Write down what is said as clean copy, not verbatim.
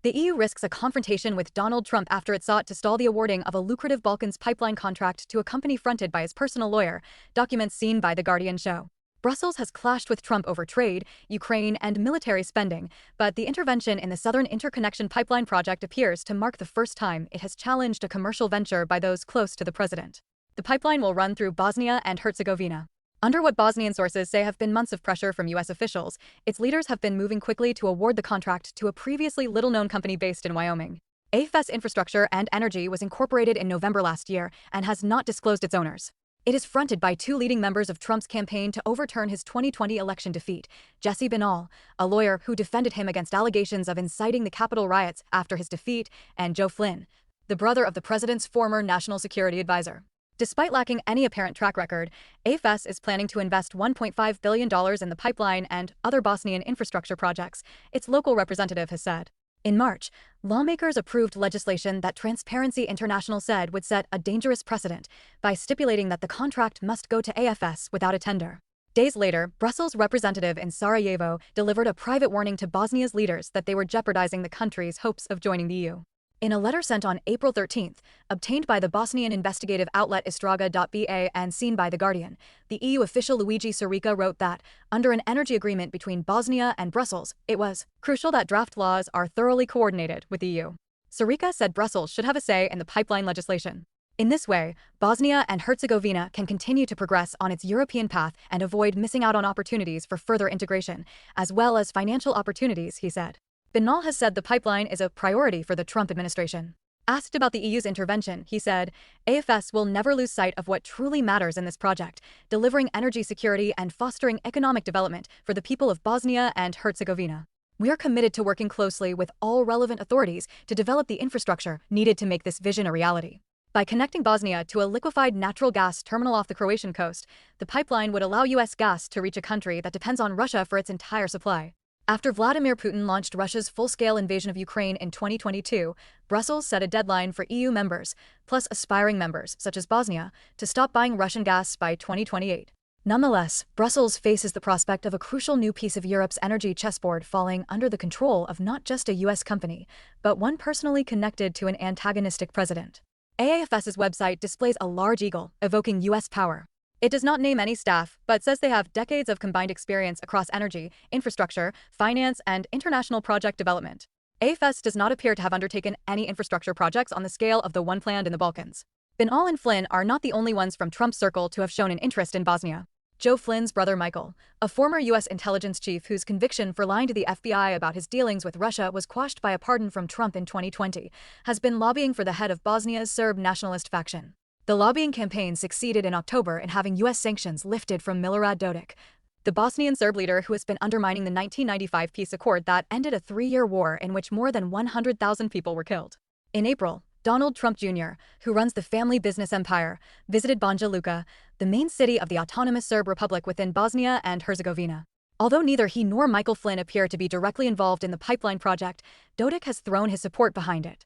The EU risks a confrontation with Donald Trump after it sought to stall the awarding of a lucrative Balkans pipeline contract to a company fronted by his personal lawyer, documents seen by The Guardian show. Brussels has clashed with Trump over trade, Ukraine, and military spending, but the intervention in the Southern Interconnection Pipeline project appears to mark the first time it has challenged a commercial venture by those close to the president. The pipeline will run through Bosnia and Herzegovina. Under what Bosnian sources say have been months of pressure from U.S. officials, its leaders have been moving quickly to award the contract to a previously little-known company based in Wyoming. AFS Infrastructure and Energy was incorporated in November last year and has not disclosed its owners. It is fronted by two leading members of Trump's campaign to overturn his 2020 election defeat, Jesse Binal, a lawyer who defended him against allegations of inciting the Capitol riots after his defeat, and Joe Flynn, the brother of the president's former national security advisor. Despite lacking any apparent track record, AFS is planning to invest $1.5 billion in the pipeline and other Bosnian infrastructure projects, its local representative has said. In March, lawmakers approved legislation that Transparency International said would set a dangerous precedent by stipulating that the contract must go to AFS without a tender. Days later, Brussels' representative in Sarajevo delivered a private warning to Bosnia's leaders that they were jeopardizing the country's hopes of joining the EU. In a letter sent on April 13th, obtained by the Bosnian investigative outlet Istraga.ba and seen by The Guardian, the EU official Luigi Sirica wrote that, under an energy agreement between Bosnia and Brussels, it was crucial that draft laws are thoroughly coordinated with the EU. Sirica said Brussels should have a say in the pipeline legislation. In this way, Bosnia and Herzegovina can continue to progress on its European path and avoid missing out on opportunities for further integration, as well as financial opportunities, he said. Binal has said the pipeline is a priority for the Trump administration. Asked about the EU's intervention, he said, AFS will never lose sight of what truly matters in this project, delivering energy security and fostering economic development for the people of Bosnia and Herzegovina. We are committed to working closely with all relevant authorities to develop the infrastructure needed to make this vision a reality. By connecting Bosnia to a liquefied natural gas terminal off the Croatian coast, the pipeline would allow U.S. gas to reach a country that depends on Russia for its entire supply. After Vladimir Putin launched Russia's full-scale invasion of Ukraine in 2022, Brussels set a deadline for EU members, plus aspiring members, such as Bosnia, to stop buying Russian gas by 2028. Nonetheless, Brussels faces the prospect of a crucial new piece of Europe's energy chessboard falling under the control of not just a U.S. company, but one personally connected to an antagonistic president. AFS's website displays a large eagle, evoking U.S. power. It does not name any staff, but says they have decades of combined experience across energy, infrastructure, finance, and international project development. AFS does not appear to have undertaken any infrastructure projects on the scale of the one planned in the Balkans. Binal and Flynn are not the only ones from Trump's circle to have shown an interest in Bosnia. Joe Flynn's brother Michael, a former U.S. intelligence chief whose conviction for lying to the FBI about his dealings with Russia was quashed by a pardon from Trump in 2020, has been lobbying for the head of Bosnia's Serb nationalist faction. The lobbying campaign succeeded in October in having U.S. sanctions lifted from Milorad Dodik, the Bosnian Serb leader who has been undermining the 1995 peace accord that ended a 3-year war in which more than 100,000 people were killed. In April, Donald Trump Jr., who runs the family business empire, visited Banja Luka, the main city of the autonomous Serb Republic within Bosnia and Herzegovina. Although neither he nor Michael Flynn appear to be directly involved in the pipeline project, Dodik has thrown his support behind it.